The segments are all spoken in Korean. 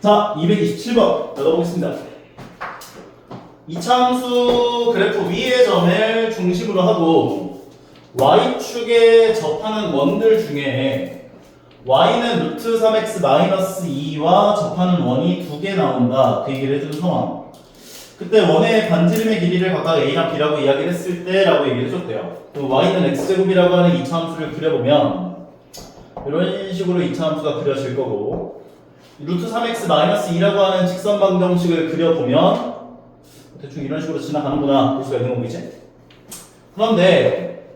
자, 227번 열어보겠습니다. 이차함수 그래프 위의 점을 중심으로 하고 y축에 접하는 원들 중에 y는 루트 3x-2와 접하는 원이 2개 나온다. 그 얘기를 해준 상황. 그때 원의 반지름의 길이를 각각 a랑 b라고 이야기를 했을 때 라고 얘기를 해줬대요. 그 y는 x제곱이라고 하는 이차함수를 그려보면 이런 식으로 이차함수가 그려질 거고, 루트 3x-2라고 하는 직선 방정식을 그려보면 대충 이런 식으로 지나가는구나 볼 수가 있는 거겠지? 그런데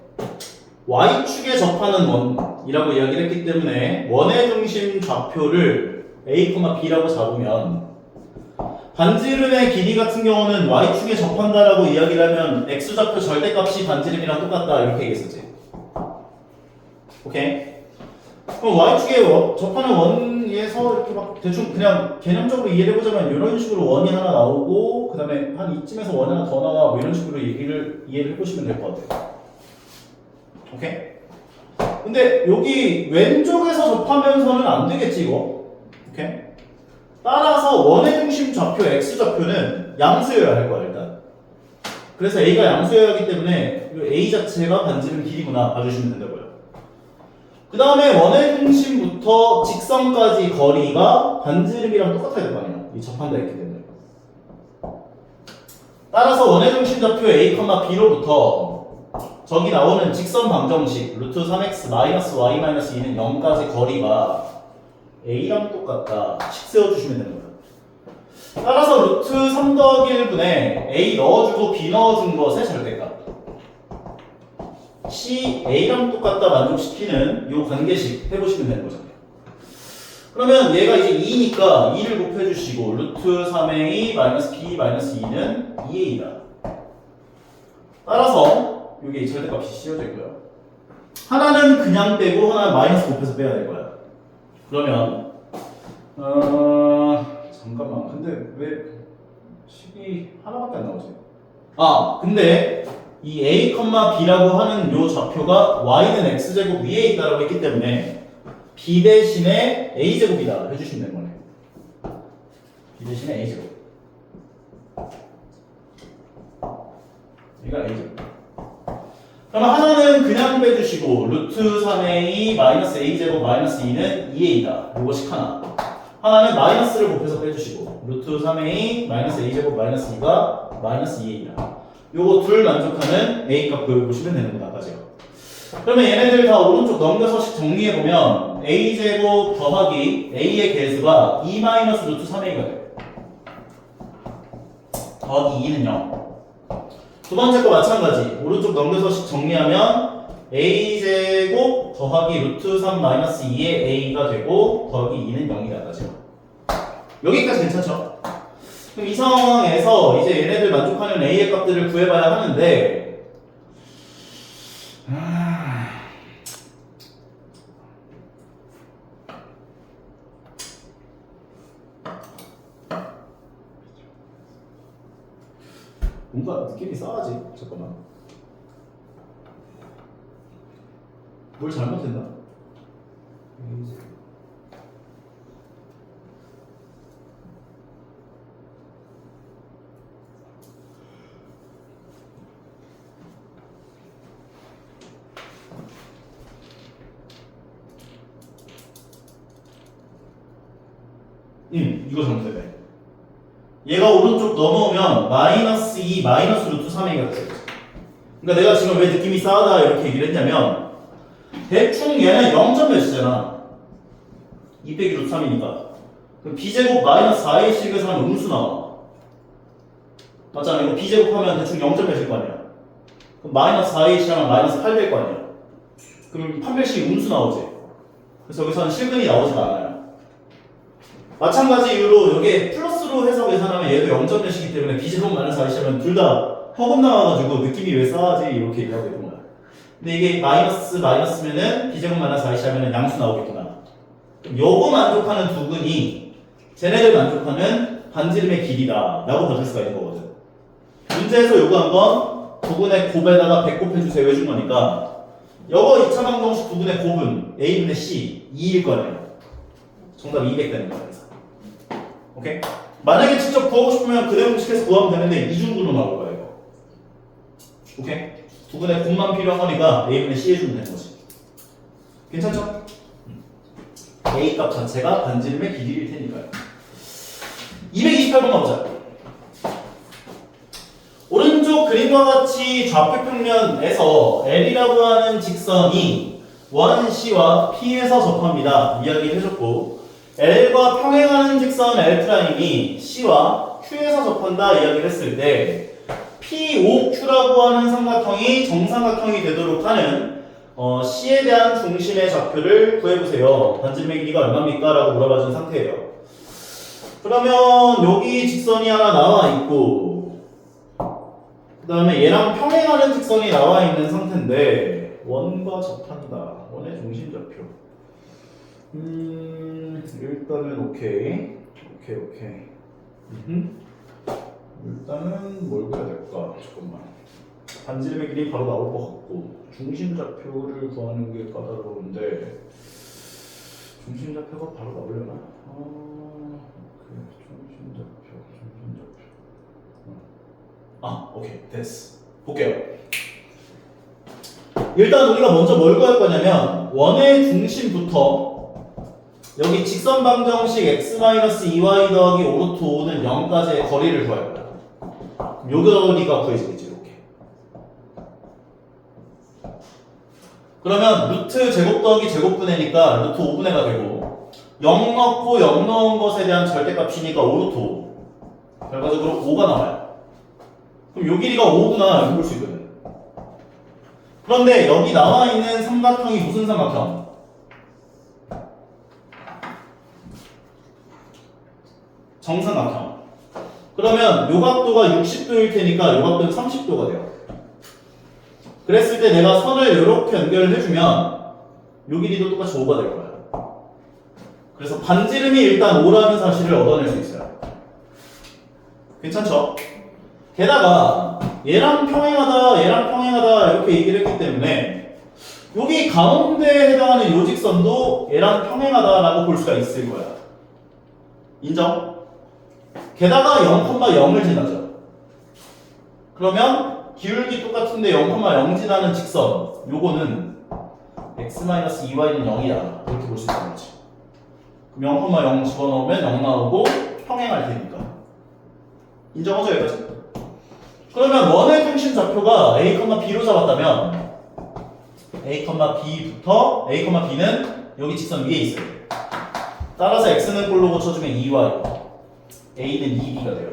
y축에 접하는 원이라고 이야기를 했기 때문에 원의 중심 좌표를 a, b라고 잡으면 반지름의 길이 같은 경우는 y축에 접한다라고 이야기를 하면 x좌표 절대값이 반지름이랑 똑같다 이렇게 얘기했었지. 오케이? 그럼 y축에 접하는 원에서 이렇게 막 대충 그냥 개념적으로 이해를 해보자면 이런 식으로 원이 하나 나오고 그 다음에 한 이쯤에서 원 하나 더 나와 뭐 이런 식으로 이해를 해보시면 될 것 같아요. 오케이? 근데 여기 왼쪽에서 접하면서는 안 되겠지 이거. 오케이? 따라서 원의 중심 좌표 x좌표는 양수여야 할 거야 일단. 그래서 a가 양수여야 하기 때문에 a 자체가 반지름 길이구나 봐주시면 된다고요. 그 다음에 원의 중심부터 직선까지 거리가 반지름이랑 똑같아야 될 거 아니야. 이 접한다 했기 때문에. 따라서 원의 중심 좌표 a, b로부터 저기 나오는 직선 방정식 루트 3x-y-2는 0까지 거리가 a랑 똑같다. 식 세워주시면 되는 거예요. 따라서 루트 3 더하기 1분에 a 넣어주고 b 넣어준 것의 절대값 C, A랑 똑같다 만족시키는 요 관계식 해보시면 되는 거잖아요. 그러면 얘가 이제 2니까 2를 곱해주시고 루트 3A-B-2는 2A다. 따라서 요게 절대값이 씌워져 있고요. 하나는 그냥 빼고 하나는 마이너스 곱해서 빼야 될 거야. 그러면 잠깐만 근데 왜 식이 하나밖에 안 나오지? 근데 이 a, b라고 하는 요 좌표가 y는 x제곱 위에 있다라고 했기 때문에 b 대신에 a제곱이다 해주시면 되는 거네. b 대신에 a제곱. 이거 a제곱. 그럼 하나는 그냥 빼주시고 루트 3a-a제곱 -2는 2a다. 요것이 하나. 하나는 마이너스를 곱해서 빼주시고 루트 3a-a제곱 -2가 -2a다. 요거 둘 만족하는 a 값 보시면 되는 거다. 아까죠. 그러면 얘네들 다 오른쪽 넘겨서씩 정리해보면 a제곱 더하기 a의 개수가 2 마이너스 루트 3a가 돼요. 더하기 2는 0. 두 번째 거 마찬가지. 오른쪽 넘겨서씩 정리하면 a제곱 더하기 루트 3 마이너스 2의 a가 되고 더하기 2는 0이다. 아까죠. 여기까지 괜찮죠? 그럼 이 상황에서 이제 얘네들 만족하는 a의 값들을 구해봐야 하는데 뭔가 느낌이 싸하지? 잠깐만 뭘 잘못했나? 이거 잘못했네. 얘가 오른쪽 넘어오면 마이너스 2 마이너스 루트 3a가 돼요. 그러니까 내가 지금 왜 느낌이 싸하다 이렇게 얘기를 했냐면 대충 얘는 0점 몇이잖아. 2 빼기 루트 3이니까. 그럼 b제곱 마이너스 4a씩에서 하면 음수 나와. 맞잖아. 이거 b제곱하면 대충 0점 몇일 거 아니야. 그럼 마이너스 4a씩 하면 마이너스 8배일 거 아니야. 그럼 8배씩 음수 나오지. 그래서 여기서는 실근이 나오지가 않아요. 마찬가지 이유로 여기에 플러스로 해서 계산하면 얘도 0점 몇이기 때문에 b제곱 마이너스 4씩 하면 둘 다 허금 나와가지고 느낌이 왜 싸하지 이렇게 얘기하고 있는 거야. 근데 이게 마이너스면은 b제곱 마이너스 4씩 하면 양수 나오겠구나. 그럼 요거 만족하는 두근이 쟤네들 만족하는 반지름의 길이다 라고 봐줄 수가 있는 거거든. 문제에서 요거 한번 두근의 곱에다가 100 곱해주세요 해준 거니까 요거 2차 방정식 두근의 곱은 a분의 c 2일 거 아니에요. 정답 200 되는 거야. 오케이? 만약에 직접 구하고 싶으면 그대 공식에서 구하면 되는데 이중구로 나올 거야 이거. 오케이? 두 분의 곱만 필요한 거니까 A분의 C 해주면 되는 거지. 괜찮죠? A 값 자체가 반지름의 길이일 테니까요. 228번 가보자. 오른쪽 그림과 같이 좌표 평면에서 L이라고 하는 직선이 원 C와 P에서 접합니다. 이야기를 해줬고 L과 평행하는 직선 L'이 C와 Q에서 접한다 이야기를 했을 때 P5Q라고 하는 삼각형이 정삼각형이 되도록 하는 C에 대한 중심의 좌표를 구해보세요. 반지름의 길이가 얼마입니까? 라고 물어봐준 상태예요. 그러면 여기 직선이 하나 나와 있고 그 다음에 얘랑 평행하는 직선이 나와 있는 상태인데 원과 접한다. 원의 중심 좌표. 일단은 오케이. 일단은 뭘 그려야 될까? 잠깐만. 반지름의 길이 바로 나올 것 같고 중심 좌표를 구하는 게 까다로운데 중심 좌표가 바로 나오려나? 중심 좌표. 오케이 됐어. 볼게요. 일단 우리가 먼저 뭘 구할 거냐면 원의 중심부터 여기 직선 방정식 x-2y 더하기 5루트 5는 0까지의 거리를 구할 거야. 요 거리가 구해지겠지 이렇게. 그러면 루트 제곱 더하기 제곱분해니까 루트 5분해가 되고 0 넣고 0 넣은 것에 대한 절대값이니까 5루트 5. 결과적으로 5가 나와요. 그럼 요 길이가 5구나 이렇게 볼 수 있거든. 그런데 여기 나와 있는 삼각형이 무슨 삼각형? 정삼각형. 그러면 요 각도가 60도일 테니까 요 각도는 30도가 돼요. 그랬을 때 내가 선을 이렇게 연결을 해주면 요 길이도 똑같이 5가 될 거야. 그래서 반지름이 일단 5라는 사실을 얻어낼 수 있어요. 괜찮죠? 게다가 얘랑 평행하다 이렇게 얘기를 했기 때문에 여기 가운데에 해당하는 요 직선도 얘랑 평행하다라고 볼 수가 있을 거야. 인정? 게다가 0,0을 지나죠. 그러면 기울기 똑같은데 0,0 지나는 직선 요거는 x-2y는 0이야 이렇게 볼 수 있는 거지. 그럼 0,0 집어넣으면 0 나오고 평행할 테니까. 인정하죠 여기까지? 그러면 원의 중심 좌표가 a, b로 잡았다면 a, b부터 a, b는 여기 직선 위에 있어요. 따라서 x는 꼴로 고쳐주면 2y, a는 2b가 돼요.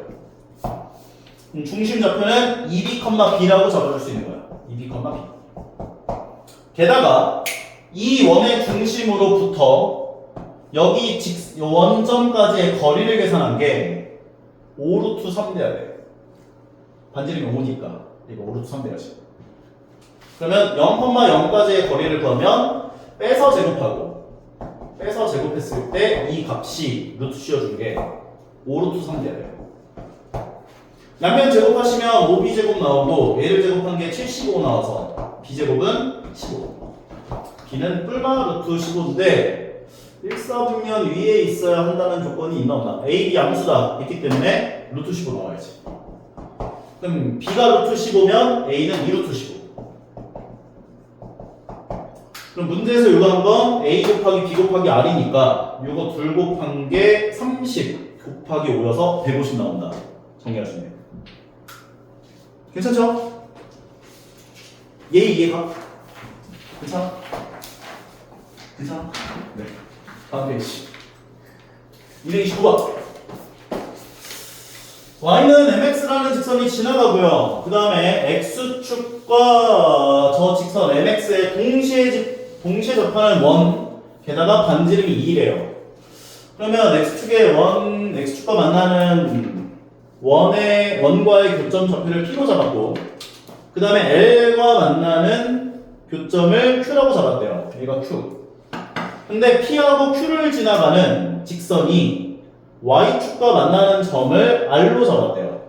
중심 좌표는 2b, b라고 잡아줄 수 있는 거야. 2b, b. 게다가 이 원의 중심으로부터 여기 원점까지의 거리를 계산한 게 5루트 3 돼야 돼. 반지름이 5니까 이거 5루트 3 돼야지. 그러면 0,0까지의 거리를 구하면 빼서 제곱했을 때 이 값이 루트 씌워준 게 5루트 3 돼야 돼요. 양면 제곱하시면 5b제곱 나오고 얘를 제곱한 게 75 나와서 b제곱은 15. b는 뿔마 루트 15인데 일사분면 위에 있어야 한다는 조건이 있나 없나? a, b 양수다 있기 때문에 루트 15 나와야지. 그럼 b가 루트 15면 a는 2루트 15. 그럼 문제에서 요구한 건 a 곱하기 b 곱하기 r이니까 요거 둘 곱한 게 30 곱하기 5여서 150 나온다. 정리할 수 있네. 괜찮죠? 이해가? 괜찮아? 네. 다음 페이지. 229번. y는 mx라는 직선이 지나가고요. 그 다음에 x축과 저 직선 mx에 동시에 접하는 원, 게다가 반지름이 2래요. 그러면 x축과 만나는 원과의 교점 좌표를 p로 잡았고, 그 다음에 l과 만나는 교점을 q라고 잡았대요. 얘가 q. 근데 p하고 q를 지나가는 직선이 y축과 만나는 점을 r로 잡았대요.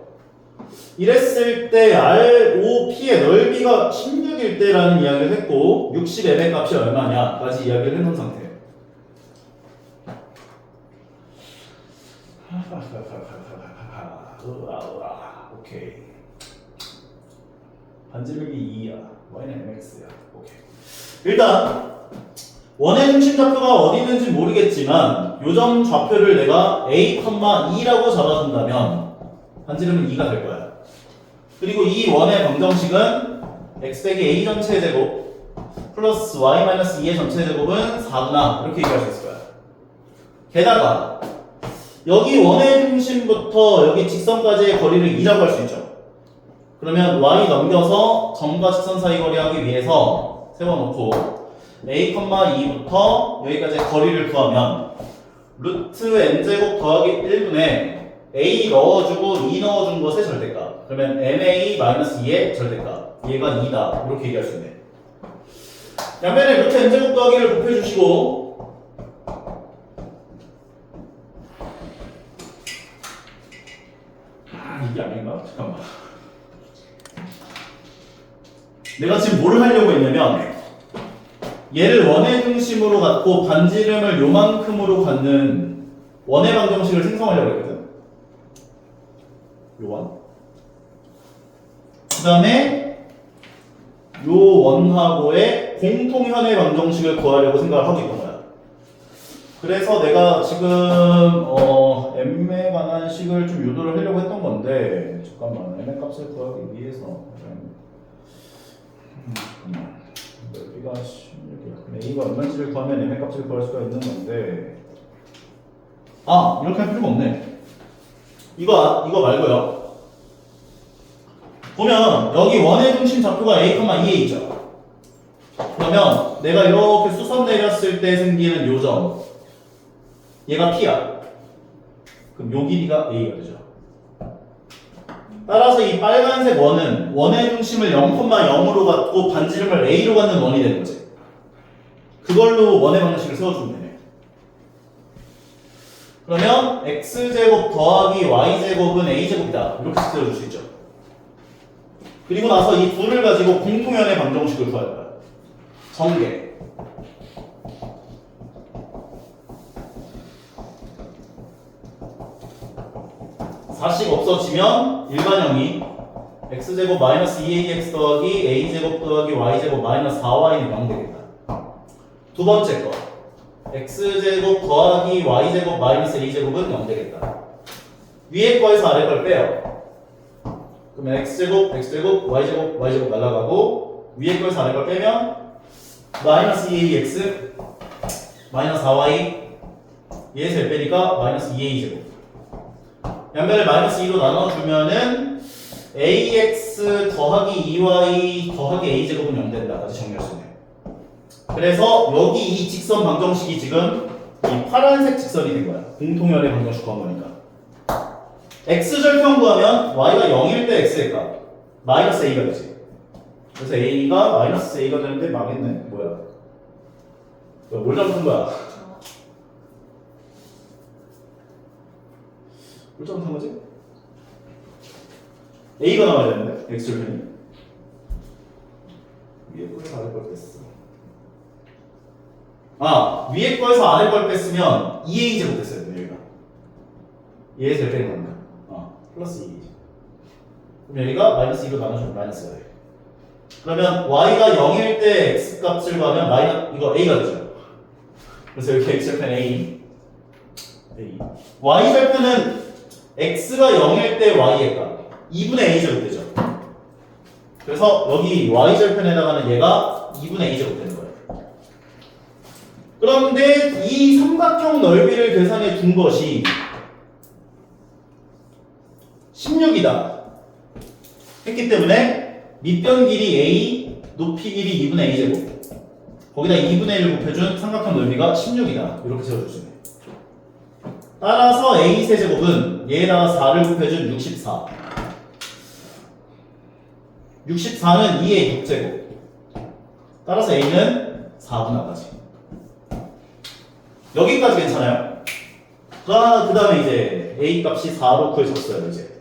이랬을 때 ROP의 넓이가 16일 때라는 이야기를 했고 60m의 값이 얼마냐까지 이야기를 해놓은 상태예요. 오케이. 반지름이 2야. y는 mx야. 오케이. 일단 원의 중심 좌표가 어디 있는지 모르겠지만 요점 좌표를 내가 a, 2라고 잡아준다면 반지름은 2가 될 거야. 그리고 이 원의 방정식은 x 빼기 a 전체 제곱 플러스 y 마이너스 2의 전체 제곱은 4구나 이렇게 얘기할 수 있을 거야. 게다가 여기 원의 중심부터 여기 직선까지의 거리를 2라고 할 수 있죠. 그러면 y 넘겨서 점과 직선 사이 거리하기 위해서 세워놓고 a, 2부터 여기까지의 거리를 구하면 루트 n제곱 더하기 1분의 a 넣어주고 2 넣어준 것의 절대값. 그러면 ma 마이너스 2의 절대값. 얘가 2다. 이렇게 얘기할 수 있네. 양면에 루트 n제곱 더하기를 곱해주시고 이게 아닌가? 잠깐만. 내가 지금 뭘 하려고 했냐면 얘를 원의 중심으로 갖고 반지름을 요만큼으로 갖는 원의 방정식을 생성하려고 했거든. 요원. 그 다음에 요 원하고의 공통현의 방정식을 구하려고 생각을 하고 있던 거야. 그래서 내가 지금 m에 관한 식을 좀 유도를 하려고 했던 건데 잠깐만 m의 값을 구하기 위해서 잠깐만 넓이가 16이야. a가 얼마인지를 구하면 m의 값을 구할 수가 있는 건데 이렇게 할 필요가 없네. 이거 말고요. 보면 여기 원의 중심 좌표가 a, 2에 있죠. 그러면 내가 이렇게 수선 내렸을 때 생기는 요점 얘가 p야. 그럼 요 길이가 a가 되죠. 따라서 이 빨간색 원은 원의 중심을 0,0으로 갖고 반지름을 a로 갖는 원이 되는 거지. 그걸로 원의 방정식을 세워주면 되네. 그러면 x제곱 더하기 y제곱은 a제곱이다. 이렇게 세워줄 수 있죠. 그리고 나서 이 둘을 가지고 공통연의 방정식을 구할 거야. 전개. 사식 없어지면 일반형이 x제곱 마이너스 2ax 더하기 a제곱 더하기 y제곱 마이너스 4y는 0 되겠다. 두 번째 거 x제곱 더하기 y제곱 마이너스 a제곱은 0 되겠다. 위에 거에서 아래 걸 빼요. 그러면 x제곱, y제곱, y제곱 날아가고 위에 거에서 아래 걸 빼면 마이너스 2ax 마이너스 4y 얘에서 열 빼니까 마이너스 2a제곱. 양면을 마이너스 2로 나눠주면은 ax 더하기 2y 더하기 a제곱은 0 된다. 까지 정리할 수 있네. 그래서 여기 이 직선 방정식이 지금 이 파란색 직선이 된 거야. 공통연의 방정식 구한 거니까. x절편 구하면 y가 0일 때 x의 값 마이너스 a가 되지. 그래서 a가 마이너스 a가 되는데 망했네. 뭐야? 뭘 잘못한 거야? 뭘 잘못한 거지? a가 나와야 되는데 x절편이 위에 거에서 아래 걸 뺐어. 위에 거에서 아래 걸 뺐으면 2a제곱 됐어요. 여기가 얘에서 열 빼는 겁니다. 플러스 2. 그럼 여기가 마이너스 2로 나눠주면 마이너스가 돼. 그러면 y가 0일 때 x 값을 구하면 이거 a가 되죠. 그래서 여기 x절편 a. y절편은 x가 0일 때 y의 값 2분의 a제곱 되죠. 그래서 여기 y절편에 해당하는 얘가 2분의 a제곱 되는 거예요. 그런데 이 삼각형 넓이를 계산해 둔 것이 16이다 했기 때문에 밑변 길이 a, 높이 길이 2분의 a제곱 거기다 2분의 1을 곱해준 삼각형 넓이가 16이다 이렇게 세워줄 수 있네. 따라서 a 세제곱은 얘에다가 4를 곱해준 64 64는 2의 6제곱 따라서 a는 4분하까지 여기까지 괜찮아요? 그 다음에 이제 a 값이 4로 구해졌어요. 이제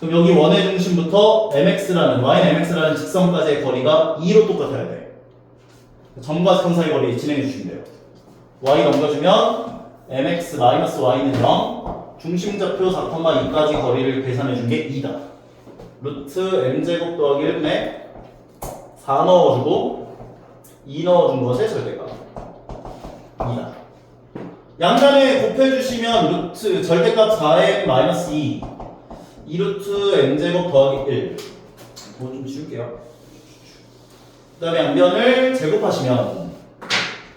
그럼 여기 원의 중심부터 mx라는 y는 mx라는 직선까지의 거리가 2로 똑같아야 돼. 점과 직선 사이 거리 진행해 주시면 돼요. y 넘겨주면 mx 마이너스 y는 0 중심좌표 4,2까지 거리를 계산해 준 게 2다. 루트 m제곱 더하기 1분의 4 넣어주고 2 넣어준 것의 절대값 2다. 양변에 곱해주시면 루트 절대값 4m 마이너스 2 2루트 m제곱 더하기 1 뭐 좀 지울게요. 그 다음에 양변을 제곱하시면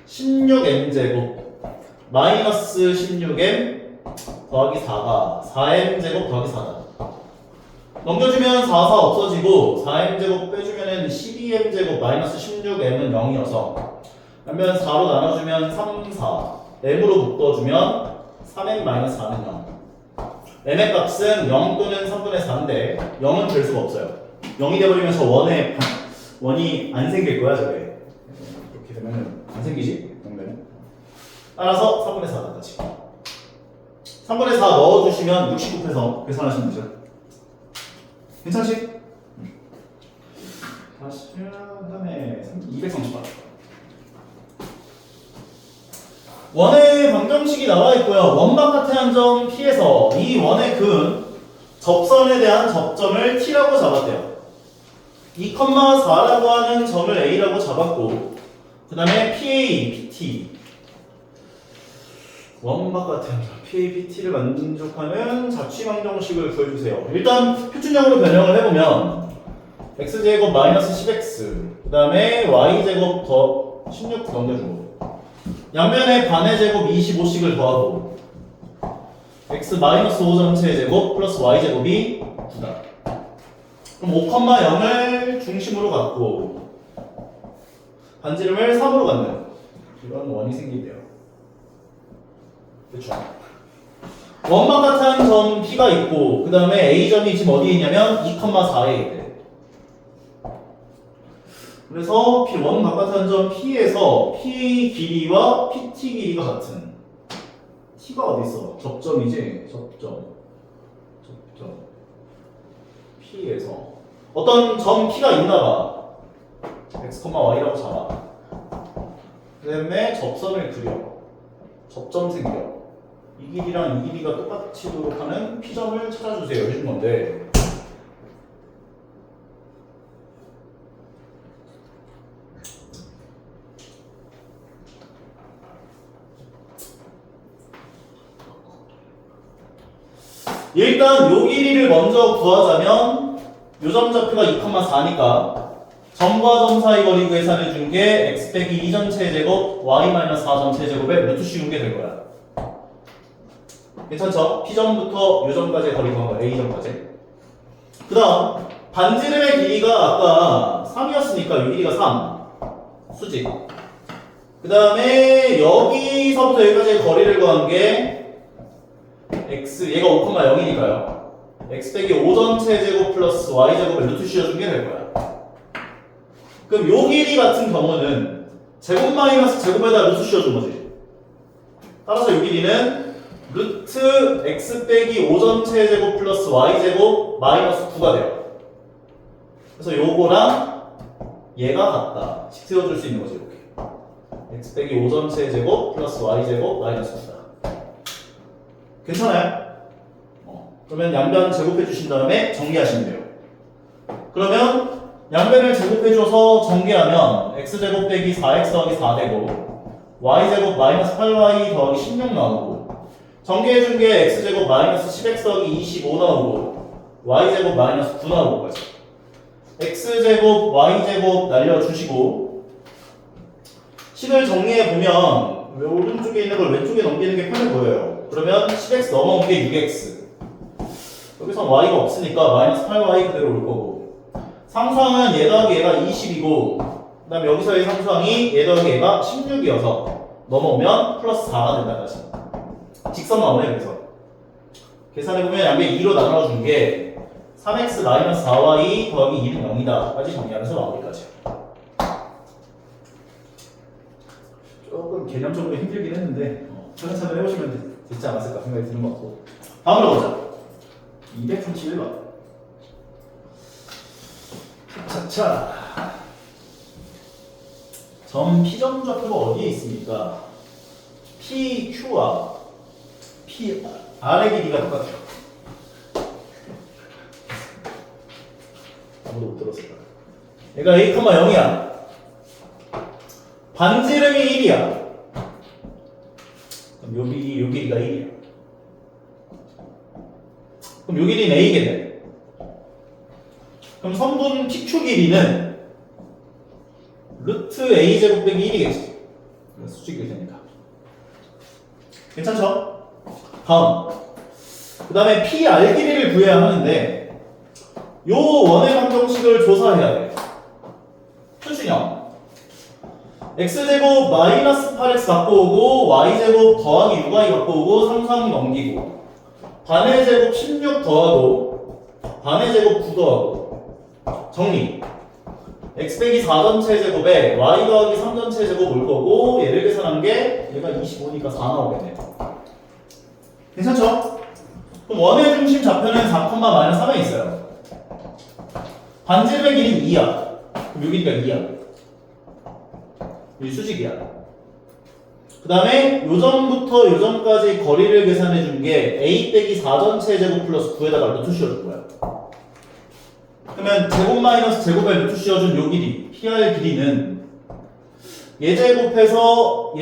16m제곱 마이너스 16m 더하기 4가 4m제곱 더하기 4다. 넘겨주면 4, 4 없어지고 4m제곱 빼주면 12m제곱 마이너스 16m은 0이어서 양변 4로 나눠주면 3, 4 m으로 묶어주면 3m 마이너스 4는 0 m의 값은 0 또는 3분의 4인데 0은 될 수가 없어요. 0이 돼버리면 저 원이 안 생길 거야 저게. 이렇게 되면 안 생기지? 0되면 따라서 3분의 4다 같이 3분의 4 넣어주시면 69해서 계산하시면 되죠. 괜찮지? 다시 그 다음에 230번 원의 방정식이 나와 있고요. 원 바깥의 한 점 P에서 이 원의 근 접선에 대한 접점을 T라고 잡았대요. 2,4라고 하는 점을 A라고 잡았고 그 다음에 PA, PT 원 바깥의 한 점 PA, PT를 만족하는 자취방정식을 구해주세요. 일단 표준형으로 변형을 해보면 x제곱 마이너스 10x 그 다음에 y제곱 더 16 넘겨주고 양변에 반의 제곱 25씩을 더하고 x 마이너스 5 전체의 제곱 플러스 y제곱이 9다. 그럼 5,0을 중심으로 갖고 반지름을 3으로 갖는 이런 원이 생긴대요. 그렇죠? 원 바깥한 점 P가 있고 그 다음에 A점이 지금 어디에 있냐면 2,4에 있대. 그래서 원 바깥한 점 P에서 P 길이와 PT 길이가 같은 T가 어디 있어? 접점이지? 접점 P에서 어떤 점 P가 있나봐. x, y라고 잡아. 그 다음에 접선을 그려. 접점 생겨. 이 길이랑 이 길이가 똑같이도록 하는 P점을 찾아주세요. 해준 건데 일단 요 길이를 먼저 구하자면 요 점좌표가 2,4니까 점과 점 사이 거리 계산해 준 게 x 빼기 2 전체 제곱 y-4 전체 제곱에 루트 씌운 게 될 거야. 괜찮죠? P점부터 요 점까지의 거리 구한 거야. A점까지. 그 다음 반지름의 길이가 아까 3이었으니까 요 길이가 3 수직. 그 다음에 여기서부터 여기까지의 거리를 구한 게 x 얘가 5,0이니까요. x 빼기 5 전체 제곱 플러스 y 제곱을 루트 씌워준 게 될 거야. 그럼 요 길이 같은 경우는 제곱 마이너스 제곱에다 루트 씌워준 거지. 따라서 요 길이는 루트 x 빼기 5 전체 제곱 플러스 y 제곱 마이너스 9가 돼요. 그래서 요거랑 얘가 같다. 식 세워줄 수 있는 거지 이렇게. x 빼기 5 전체 제곱 플러스 y 제곱 마이너스 9다. 괜찮아요? 그러면 양변 제곱해 주신 다음에 정리하시면 돼요. 그러면 양변을 제곱해 줘서 정리하면 x제곱 빼기 4x 더하기 4 되고 y제곱 마이너스 8y 더하기 16 나오고 정리해 준 게 x제곱 마이너스 10x 더하기 25 나오고 y제곱 마이너스 9 나오고 거죠. x제곱 y제곱 날려주시고 식을 정리해 보면 왜 오른쪽에 있는 걸 왼쪽에 넘기는 게 편해 보여요. 그러면 10x 넘어온 게 6x 여기선 y가 없으니까 마이너스 8y 그대로 올 거고 상수항은 얘 더하기 얘가 20이고 그 다음에 여기서의 상수항이 얘 더하기 얘가 16이어서 넘어오면 플러스 4가 된다 다시 직선 나오네. 그래서 계산해보면 양변 2로 나눠준 게 3x 마이너스 4y 더하기 2는 0이다 까지 정리하면서 마무리까지. 조금 개념적으로 힘들긴 했는데 차근차근 해보시면 되지 않았을까 생각이 드는 것 같고 다음으로 보자. 231번 차차 점 P점 좌표가 어디에 있습니까? PQ와 P R의 길이가 똑같아요. 아무도 못 들었을 거야. 얘가 A, 0이야. 반지름이 1이야. 그럼 요 길이가 1이야. 그럼 요 길이는 A겠네. 그럼 선분 PQ 길이는 루트 A제곱 빼기 1이겠지. 수직이 되니까. 괜찮죠? 다음. 그 다음에 PR 길이를 구해야 하는데 요 원의 방정식을 조사해야 돼. 표준형. x제곱 마이너스 8x 갖고 오고 y제곱 더하기 6y 갖고 오고 상상 넘기고 반의 제곱 16 더하고 반의 제곱 9 더하고 정리. x 빼기 4 전체 제곱에 y 더하기 3 전체 제곱 올 거고 얘를 계산한 게 얘가 25니까 4 나오겠네. 괜찮죠? 그럼 원의 중심 좌표는 4, 마이너스 3에 있어요. 반지름의 길이는 2야. 그럼 요 길이가 2야. 이 수직이야. 그 다음에 요점부터 요점까지 거리를 계산해 준 게 a 빼기 4 전체 제곱 플러스 9에다가 루트 씌워줄 거야. 그러면 제곱 마이너스 제곱에 루트 씌워준 요 길이 PR 길이는 얘 제곱해서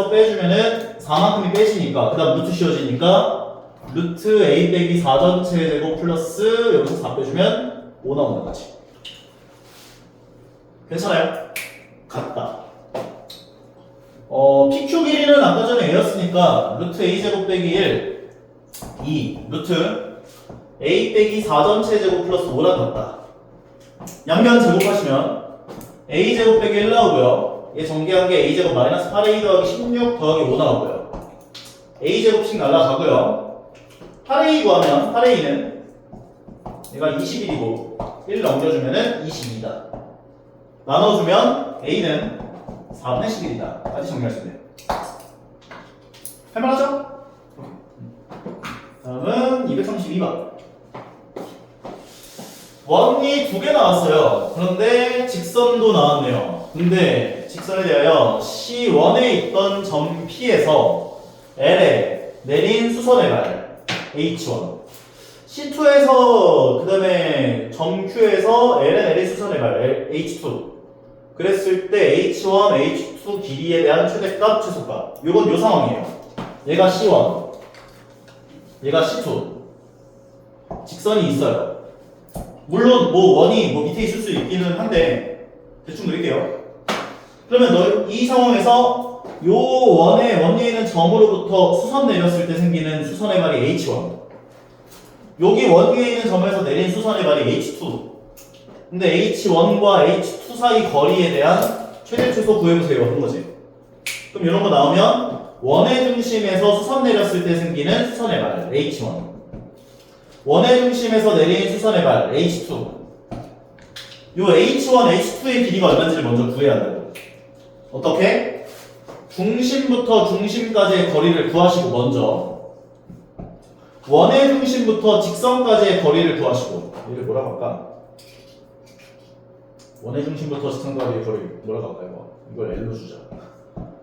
빼주면은 4만큼이 빼지니까 그 다음 루트 씌워지니까 루트 a 빼기 4 전체 제곱 플러스 여기서 4 빼주면 5 나오는 거지. 괜찮아요? 같다. PQ 길이는 아까 전에 A였으니까 루트 A 제곱 빼기 1 2 루트 A 빼기 4 전체 제곱 플러스 5랑 같다. 양변 제곱하시면 A 제곱 빼기 1 나오고요. 얘 전개한 게 A 제곱 마이너스 8A 더하기 16 더하기 5 나오고요. A 제곱씩 날라가고요. 8A 구하면 8A는 얘가 21이고 1 넘겨주면은 22다. 나눠주면 A는 4분의 11이다. 까지 정리할 수 있네요. 할만하죠? 다음은 232번. 원이 2개 나왔어요. 그런데 직선도 나왔네요. 근데 직선에 대하여 C1에 있던 점 P에서 L에 내린 수선의 발 H1 C2에서 그 다음에 점 Q에서 L에 내린 수선의 발 H2 그랬을 때 H1, H2 길이에 대한 최대값, 최소값. 요건 요 상황이에요. 얘가 C1, 얘가 C2. 직선이 있어요. 물론 원이 밑에 있을 수 있기는 한데 대충 그릴게요. 그러면 이 상황에서 요 원에 있는 점으로부터 수선 내렸을 때 생기는 수선의 발이 H1. 여기 원 위에 있는 점에서 내린 수선의 발이 H2. 근데 H1과 H2 사이 거리에 대한 최대 최소 구해보세요 하는 거지. 그럼 이런 거 나오면 원의 중심에서 수선 내렸을 때 생기는 수선의 발 H1 원의 중심에서 내린 수선의 발 H2 요 H1, H2의 길이가 얼마인지를 먼저 구해야 한다고. 어떻게? 중심부터 중심까지의 거리를 구하시고 먼저 원의 중심부터 직선까지의 거리를 구하시고 얘를 뭐라고 할까? 원의 중심부터 직선까지의 거리 뭐라고 할까요? 이걸 L로 주자.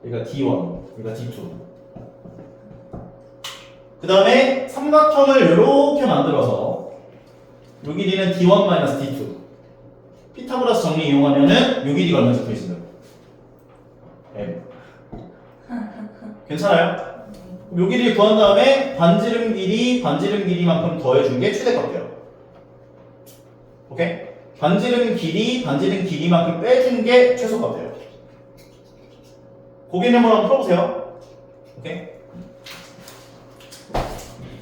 얘가 D1, 얘가 D2. 그 다음에 삼각형을 이렇게 만들어서 요 길이는 D1-D2. 피타고라스 정리 이용하면은 요 길이가 얼마 적혀 있어요? M. 괜찮아요? 요 길이 구한 다음에 반지름 길이만큼 더해준 게 최대값이에요. 오케이? 반지름 길이만큼 빼준 게 최소값이에요. 고기는 한번 풀어보세요. 오케이?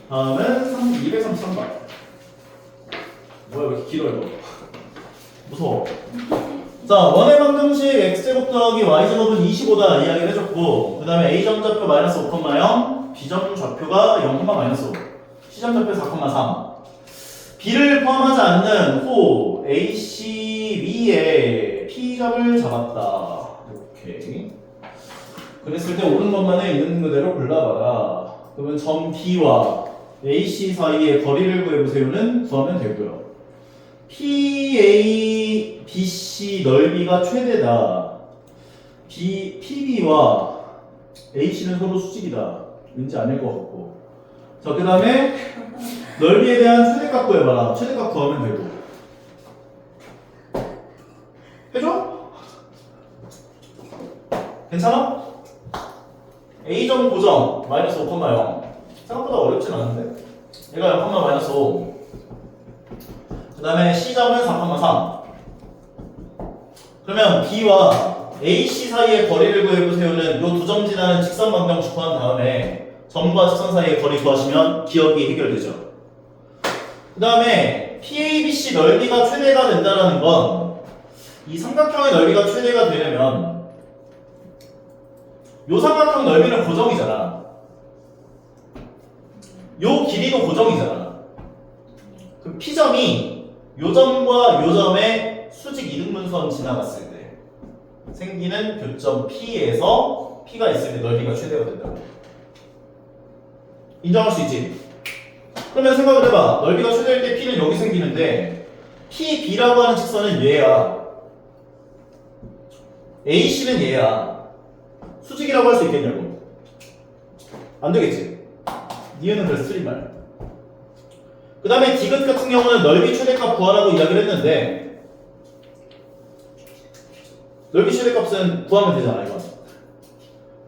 다음은 233번. 뭐야, 왜 이렇게 길어요, 이거? 무서워. 자, 원의 방정식 x제곱 더하기 y제곱은 25다 이야기를 해줬고, 그 다음에 a점 좌표 마이너스 5,0, b점 좌표가 0,-5, c점 좌표 4,3. b를 포함하지 않는 호 AC 위에 p점을 잡았다. 이렇게. 그랬을 때 오른 것만에 있는 그대로 골라봐라. 그러면 점 B와 AC 사이의 거리를 구해보세요는 구하면 되고요. PA, BC 넓이가 최대다. PB와 AC는 서로 수직이다. 왠지 아닐 것 같고. 자, 그 다음에 넓이에 대한 최대값 구해봐라. 최대값 구하면 되고. 해줘? 괜찮아? A점 고정 마이너스 5,0 생각보다 어렵진 않은데 얘가 0, 마이너스 5. 그 다음에 C점은 4,3. 그러면 B와 AC 사이의 거리를 구해보세요는 이 두 점 지나는 직선 방정식 구한 다음에 점과 직선 사이의 거리 구하시면 기억이 해결되죠. 그 다음에 PABC 넓이가 최대가 된다는 건 이 삼각형의 넓이가 최대가 되려면 요 삼각형 넓이는 고정이잖아. 요 길이도 고정이잖아. 그럼 P점이 요 점과 요 점의 수직 이등분선 지나갔을 때 생기는 교점 P에서 P가 있을 때 넓이가 최대가 된다고. 인정할 수 있지? 그러면 생각을 해봐. 넓이가 최대일 때 P는 여기 생기는데 PB라고 하는 직선은 얘야. AC는 얘야. 수직이라고 할 수 있겠냐고. 안 되겠지? 니은은 그래서 틀린 말. 그 다음에 디귿 같은 경우는 넓이 최대값 구하라고 이야기를 했는데 넓이 최대값은 구하면 되잖아 이거.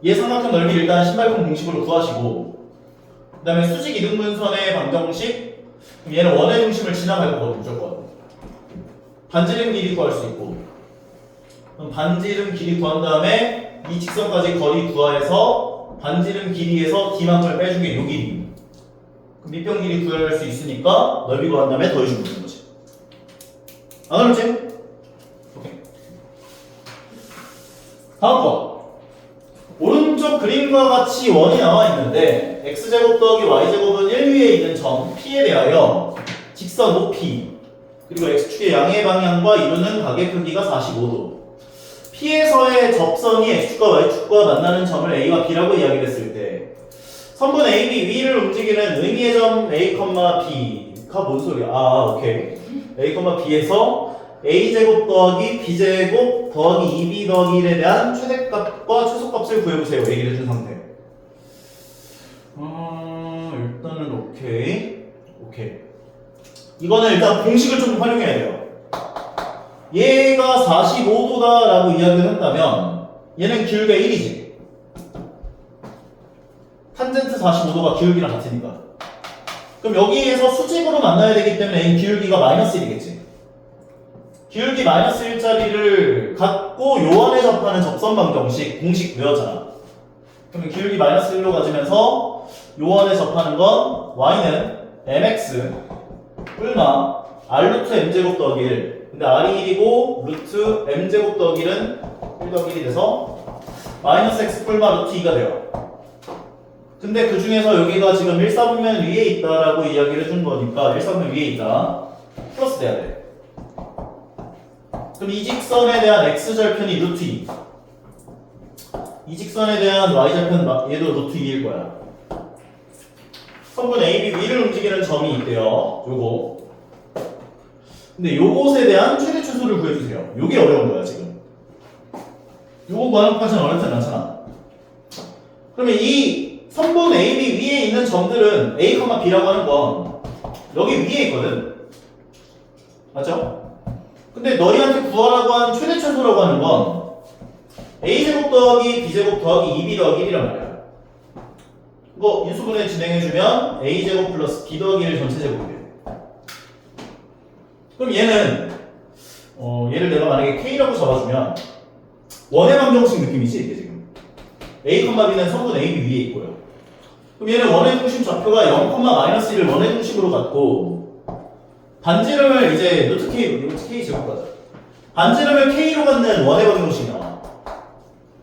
얘 삼각형 넓이 일단 신발품 공식으로 구하시고 그 다음에 수직 이등분선의 방정식 그럼 얘는 원의 중심을 지나갈 거거든 무조건. 반지름 길이 구할 수 있고 그럼 반지름 길이 구한 다음에 이 직선까지 거리 구하해서 반지름 길이에서 D만큼을 빼준 게 요 길이. 그럼 밑변 길이 구할 수 있으니까 넓이 구한 다음에 더해주면 되는 거지. 안 어렵지? 오케이. 다음 거. 오른쪽 그림과 같이 원이 나와 있는데 x제곱 더하기 y제곱은 1 위에 있는 점 P에 대하여 직선 OP 그리고 x축의 양의 방향과 이루는 각의 크기가 45도. P에서의 접선이 x축과 y축과 만나는 점을 A와 B라고 이야기를 했을 때 선분 AB 위를 움직이는 의미의 점 A, B가 뭔 소리야? 오케이. A, B에서 A제곱 더하기 B제곱 더하기 2B 더하기 1에 대한 최대값과 최소값을 구해보세요. 얘기를 해준 상태. 일단은 오케이. 이거는 일단 공식을 좀 활용해야 돼요. 얘가 45도다 라고 이야기를 한다면 얘는 기울기가 1이지. 탄젠트 45도가 기울기랑 같으니까. 그럼 여기에서 수직으로 만나야 되기 때문에 얘는 기울기가 마이너스 1이겠지. 기울기 마이너스 1짜리를 갖고 요원에 접하는 접선 방정식 공식 외웠잖아. 그러면 기울기 마이너스 1로 가지면서 요원에 접하는 건 y는 mx 뿔마 r 루트 m제곱 더하기 1 근데 r이 1이고 루트 m제곱 더하기 1은 1 더하기 1이 돼서 마이너스 x 뿔마 루트 2가 돼요. 근데 그 중에서 여기가 지금 1사분면 위에 있다라고 이야기를 해준 거니까 1사분면 위에 있다 플러스 돼야 돼. 그럼 이 직선에 대한 x절편이 루트 2 이 직선에 대한 y절편 얘도 루트 2일 거야. 선분 AB 위를 움직이는 점이 있대요. 요거. 근데 요것에 대한 최대 최소를 구해주세요. 요게 어려운 거야 지금. 요거 구하는 것까지는 어렵진 않잖아. 그러면 이 선분 AB 위에 있는 점들은 A, B라고 하는 건 여기 위에 있거든. 맞죠? 근데 너희한테 구하라고 한 최대 최소라고 하는 건 A제곱 더하기 B제곱 더하기 2B 더하기 1이란 말이야. 이거 인수분해 진행해주면 A제곱 플러스 B 더하기 1 전체 제곱이 돼. 그럼 얘는 얘를 내가 만약에 K라고 잡아주면 원의 방정식 느낌이지 이게 지금. A, B는 선분 AB 위에 있고요. 그럼 얘는 원의 중심 좌표가 0, 마이너스 1을 원의 중심으로 갖고 반지름을 이제 루트 K 제곱 가자. 반지름을 K로 갖는 원의 방정식이 나와.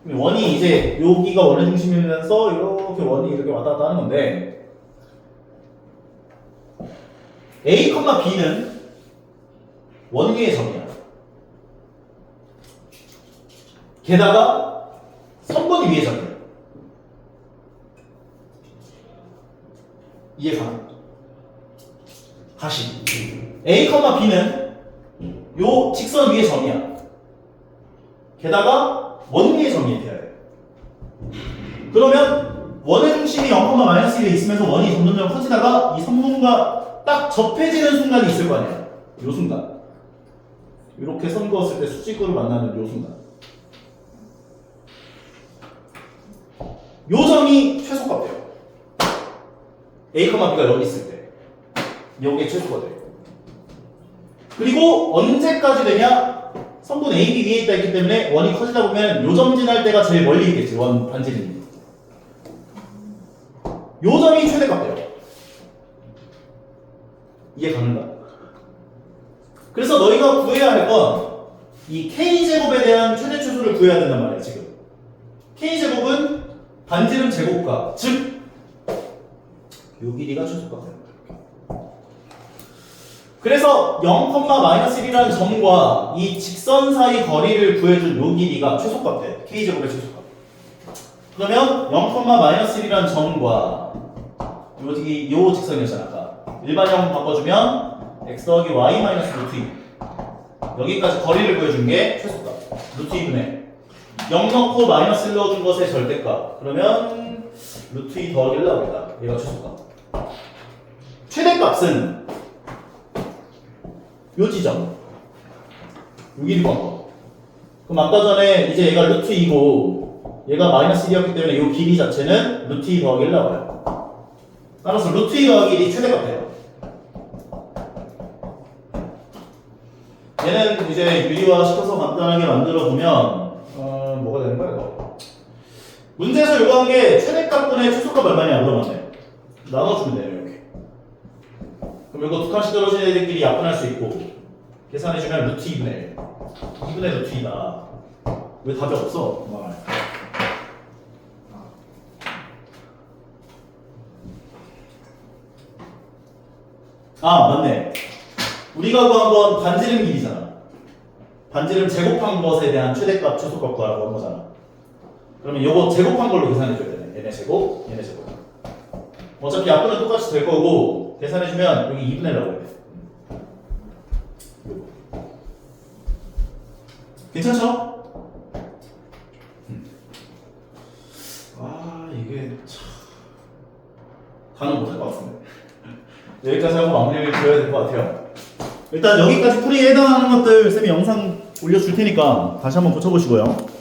원이 이제 여기가 원의 중심이면서 이렇게 원이 이렇게 왔다 갔다 하는 건데 A, B는 원 위의 점이야. 게다가 선분이 위의 점이야. 이해가? 다시 A, B는 요 직선 위의 점이야. 게다가 원 위의 점이 돼야 돼. 그러면 원의 중심이 0, 0,-1에 있으면서 원이 점점 커지다가 이 선분과 딱 접해지는 순간이 있을 거 아니야. 요 순간. 이렇게 선 그었을 때 수직으로 만나는 요 순간. 요 점이 최소값 돼요. A, B가 여기 있을 때. 여기에 최소가 돼요. 그리고 언제까지 되냐? 선분 AB 위에 있다 했기 때문에 원이 커지다 보면 요 점 지날 때가 제일 멀리 있겠지. 원 반지름이. 요 점이 최대값 돼요. 이해 가는가? 그래서 너희가 구해야 할 건 이 K제곱에 대한 최대 최소를 구해야 된단 말이야, 지금. K제곱은 반지름 제곱값, 즉, 요 길이가 최소값 돼요. 그래서 0,-1이라는 점과 이 직선 사이 거리를 구해준 요 길이가 최소값 돼. K제곱의 최소값. 그러면 0,-1이라는 점과 요 직선이었잖아, 아까. 일반형 바꿔주면 x 더하기 y 마이너스 루트 2. 여기까지 거리를 구해준 게 최소값. 루트 2분의 0 넣고 마이너스 1 넣어준 것의 절대값. 그러면 루트 2 더하기 1 나오겠다. 얘가 최소값. 최대값은 요 지점. 요 길이 거. 그럼 아까 전에 이제 얘가 루트 2고 얘가 마이너스 1이었기 때문에 요 길이 자체는 루트 2 더하기 1 나와요. 따라서 루트 2 더하기 1이 최대값 돼요. 얘는 이제 유리화 시켜서 간단하게 만들어 보면 뭐가 되는 거야 이거? 문제에서 요구한 게 최대값분의 최소값 얼마냐 물어봤네. 나눠주면 돼요 이렇게. 그럼 이거 두 칸씩 떨어진 애들끼리 약분할 수 있고 계산해주면 루트 2분의 1 2분의 루트 2다. 왜 답이 없어? 아 맞네. 우리가 구한 건 반지름 길이잖아. 반지름 제곱한 것에 대한 최대값, 최소값 구하라고 한 거잖아. 그러면 요거 제곱한 걸로 계산해줘야 되네. 얘네 제곱, 얘네 제곱. 어차피 약분은 똑같이 될 거고 계산해주면 여기 2분의 1라고 해야 돼. 괜찮죠? 아 이게 참 단어 못할 것 같은데. 여기까지 하고 마무리를 지어야 될 것 같아요. 일단 여기까지 풀이에 해당하는 것들 쌤이 영상 올려줄 테니까 다시 한번 고쳐보시고요.